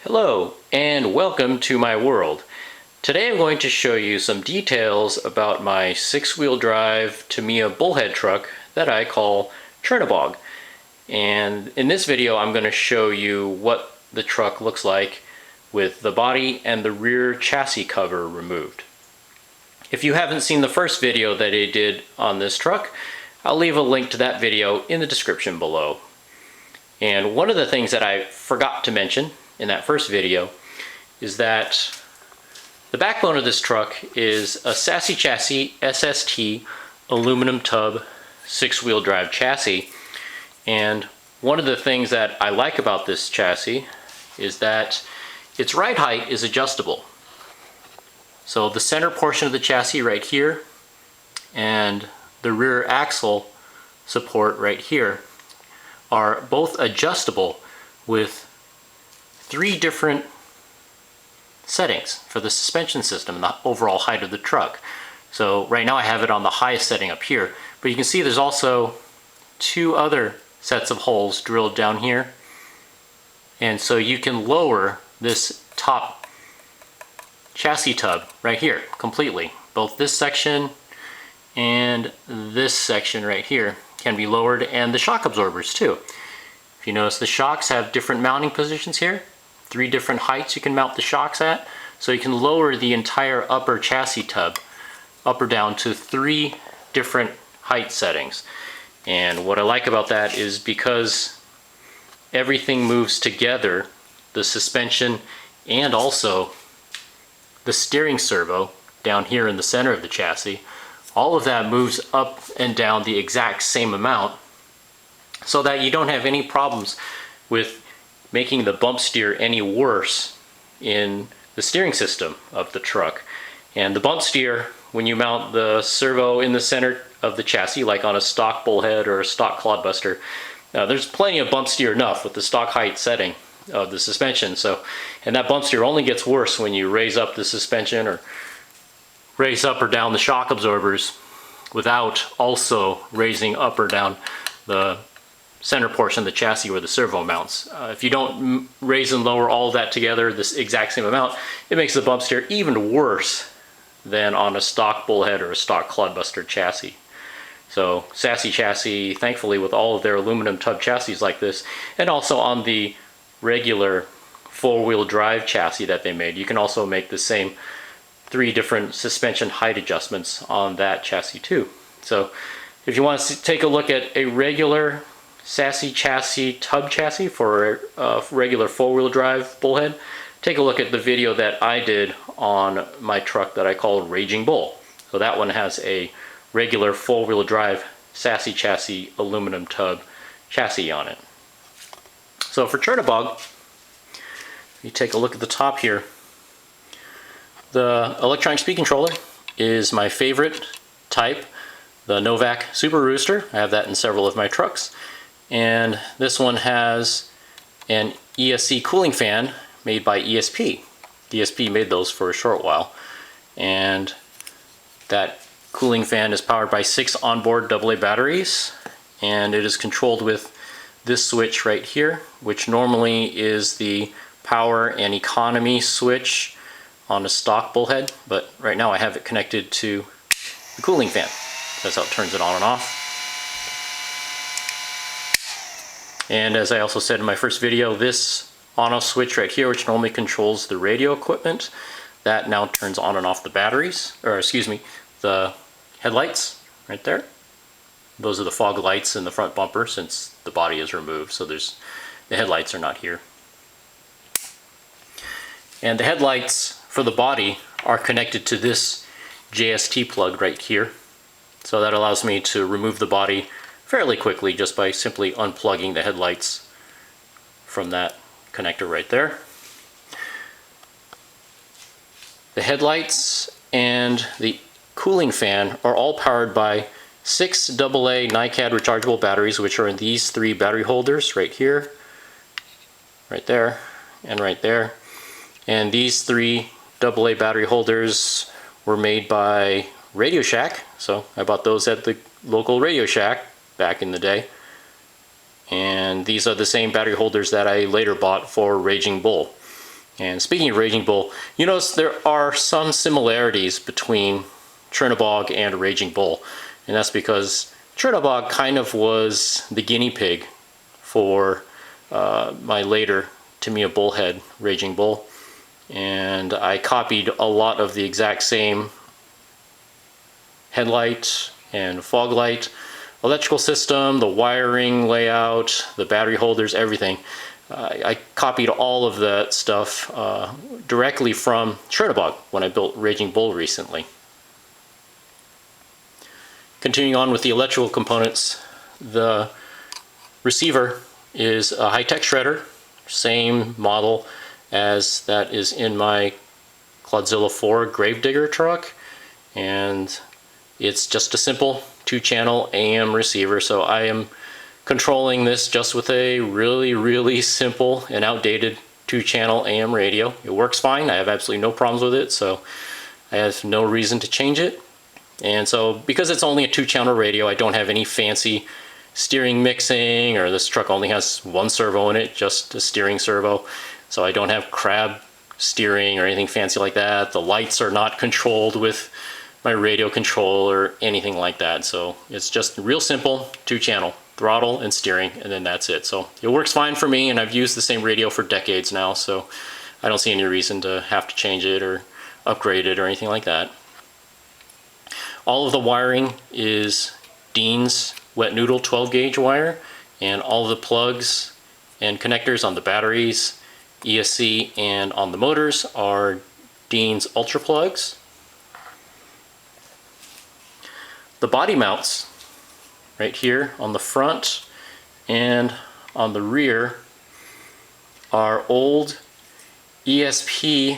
Hello and welcome to my world. Today I'm going to show you some details about my 6-wheel drive Tamiya Bull Head truck that I call Chernabog. And in this video I'm going to show you what the truck looks like with the body and the rear chassis cover removed. If you haven't seen the first video that I did on this truck, I'll leave a link to that video in the description below. And one of the things that I forgot to mention in that first video is that the backbone of this truck is a Sassy Chassis SST aluminum tub 6-wheel drive chassis. And one of the things that I like about this chassis is that its ride height is adjustable. So the center portion of the chassis right here and the rear axle support right here are both adjustable with 3 different settings for the suspension system and the overall height of the truck. So right now I have it on the highest setting up here, but you can see there's also 2 other sets of holes drilled down here, and so you can lower this top chassis tub right here completely. Both this section and this section right here can be lowered, and the shock absorbers too. If you notice, the shocks have different mounting positions here. 3 different heights you can mount the shocks at, so you can lower the entire upper chassis tub up or down to 3 different height settings. And what I like about that is because everything moves together, the suspension and also the steering servo down here in the center of the chassis, all of that moves up and down the exact same amount, so that you don't have any problems with making the bump steer any worse in the steering system of the truck. And the bump steer, when you mount the servo in the center of the chassis, like on a stock bullhead or a stock clodbuster, there's plenty of bump steer enough with the stock height setting of the suspension. And that bump steer only gets worse when you raise up the suspension or raise up or down the shock absorbers without also raising up or down the center portion of the chassis where the servo mounts. If you don't raise and lower all of that together this exact same amount, it makes the bump steer even worse than on a stock bullhead or a stock clodbuster chassis. So Sassy Chassis, thankfully, with all of their aluminum tub chassis like this, and also on the regular 4-wheel drive chassis that they made, you can also make the same 3 different suspension height adjustments on that chassis too. So if you want to take a look at a regular Sassy Chassis tub chassis for a regular 4-wheel drive bullhead, take a look at the video that I did on my truck that I call Raging Bull. So that one has a regular 4-wheel drive Sassy Chassis aluminum tub chassis on it. So for Chernabog, you take a look at the top here. The electronic speed controller is my favorite type, the Novak Super Rooster. I have that in several of my trucks. And this one has an ESC cooling fan made by ESP. ESP made those for a short while. And that cooling fan is powered by 6 onboard AA batteries. And it is controlled with this switch right here, which normally is the power and economy switch on a stock bullhead. But right now I have it connected to the cooling fan. That's how it turns it on and off. And as I also said in my first video, this on-off switch right here, which normally controls the radio equipment, that now turns on and off the batteries, or excuse me, the headlights right there. Those are the fog lights in the front bumper since the body is removed, so the headlights are not here. And the headlights for the body are connected to this JST plug right here. So that allows me to remove the body fairly quickly just by simply unplugging the headlights from that connector right there. The headlights and the cooling fan are all powered by 6 AA NiCad rechargeable batteries, which are in these 3 battery holders right here, right there, and right there. And these 3 AA battery holders were made by Radio Shack, so I bought those at the local Radio Shack back in the day. And these are the same battery holders that I later bought for Raging Bull. And speaking of Raging Bull, you notice there are some similarities between Chernabog and Raging Bull. And that's because Chernabog kind of was the guinea pig for my later Tamiya Bull Head Raging Bull. And I copied a lot of the exact same headlight and fog light, electrical system, the wiring layout, the battery holders, everything. I copied all of that stuff directly from Chernabog when I built Raging Bull recently. Continuing on with the electrical components, the receiver is a high-tech shredder, same model as that is in my Clodzilla 4 Gravedigger truck, and it's just a simple 2-channel AM receiver, so I am controlling this just with a really simple and outdated 2-channel AM radio. It works fine. I have absolutely no problems with it, so I have no reason to change it. And so because it's only a 2-channel radio, I don't have any fancy steering mixing, or this truck only has one servo in it, just a steering servo. So I don't have crab steering or anything fancy like that. The lights are not controlled with my radio control or anything like that. So it's just real simple 2-channel throttle and steering, and then that's it. So it works fine for me, and I've used the same radio for decades now, so I don't see any reason to have to change it or upgrade it or anything like that. All of the wiring is Dean's wet noodle 12 gauge wire, and all of the plugs and connectors on the batteries, ESC, and on the motors are Dean's Ultra plugs. The body mounts right here on the front and on the rear are old ESP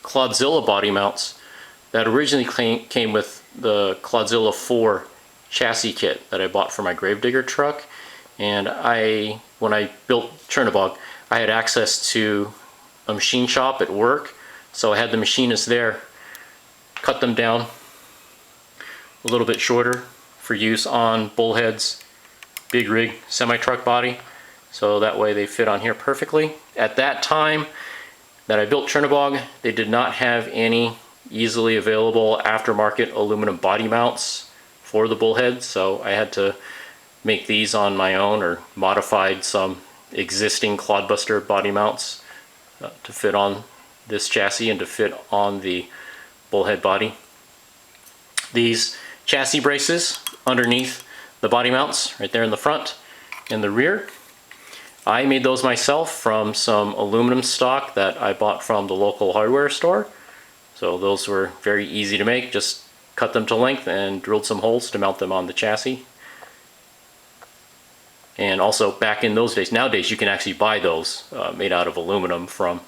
Clodzilla body mounts that originally came with the Clodzilla 4 chassis kit that I bought for my Gravedigger truck. And when I built Chernabog, I had access to a machine shop at work, so I had the machinist there cut them down a little bit shorter for use on Bullhead's big rig semi-truck body, so that way they fit on here perfectly. At that time that I built Chernabog, they did not have any easily available aftermarket aluminum body mounts for the Bullhead, so I had to make these on my own, or modified some existing Clodbuster body mounts to fit on this chassis and to fit on the Bullhead body. These chassis braces underneath the body mounts right there in the front and the rear, I made those myself from some aluminum stock that I bought from the local hardware store. So those were very easy to make, just cut them to length and drilled some holes to mount them on the chassis. And also back in those days, nowadays you can actually buy those made out of aluminum from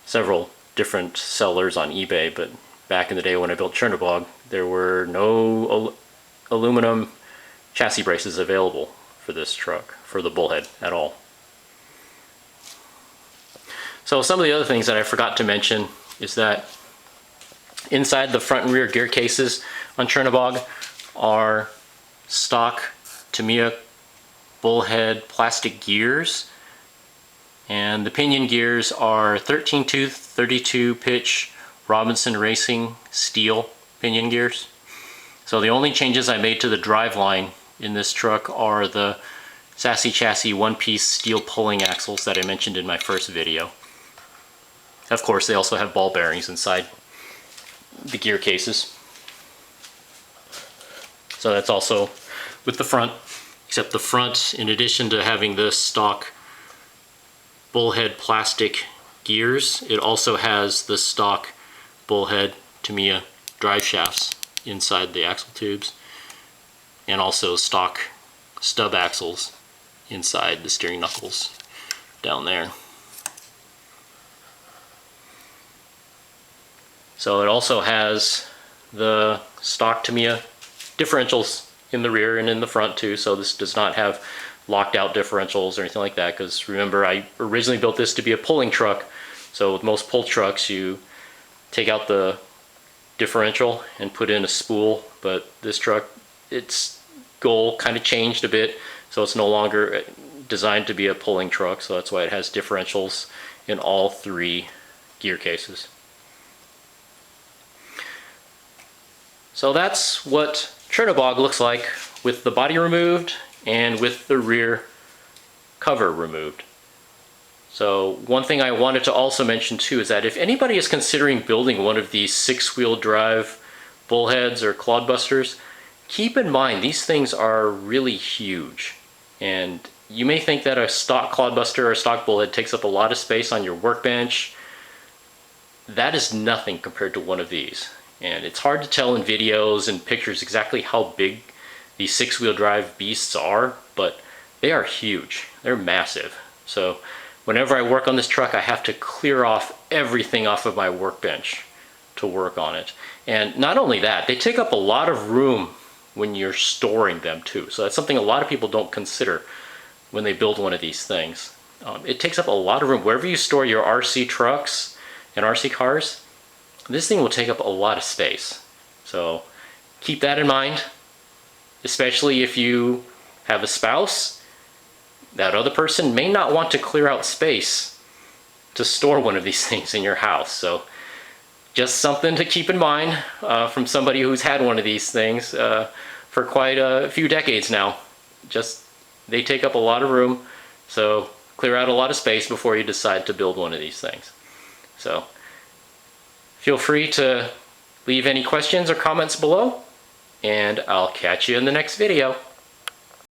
several different sellers on eBay, but back in the day when I built Chernabog, there were no aluminum chassis braces available for this truck, for the Bullhead at all. So some of the other things that I forgot to mention is that inside the front and rear gear cases on Chernabog are stock Tamiya Bullhead plastic gears, and the pinion gears are 13 tooth 32 pitch Robinson Racing steel pinion gears. So the only changes I made to the driveline in this truck are the Sassy Chassis one-piece steel pulling axles that I mentioned in my first video. Of course, they also have ball bearings inside the gear cases. So that's also with the front, except the front, in addition to having the stock Bullhead plastic gears, it also has the stock Bullhead Tamiya drive shafts inside the axle tubes, and also stock stub axles inside the steering knuckles down there. So it also has the stock Tamiya differentials in the rear and in the front too, so this does not have locked out differentials or anything like that, because remember, I originally built this to be a pulling truck. So with most pull trucks, you take out the differential and put in a spool, but this truck, its goal kind of changed a bit, so it's no longer designed to be a pulling truck, so that's why it has differentials in all three gear cases. So that's what Chernabog looks like with the body removed and with the rear cover removed. So one thing I wanted to also mention too is that if anybody is considering building one of these 6-wheel drive bullheads or clodbusters, keep in mind these things are really huge. And you may think that a stock clodbuster or a stock bullhead takes up a lot of space on your workbench. That is nothing compared to one of these. And it's hard to tell in videos and pictures exactly how big these 6-wheel drive beasts are, but they are huge. They're massive. So whenever I work on this truck, I have to clear off everything off of my workbench to work on it. And not only that, they take up a lot of room when you're storing them too. So that's something a lot of people don't consider when they build one of these things. It takes up a lot of room. Wherever you store your RC trucks and RC cars, this thing will take up a lot of space. So keep that in mind, especially if you have a spouse. That other person may not want to clear out space to store one of these things in your house. So just something to keep in mind from somebody who's had one of these things for quite a few decades now. Just they take up a lot of room, so clear out a lot of space before you decide to build one of these things. So feel free to leave any questions or comments below, and I'll catch you in the next video.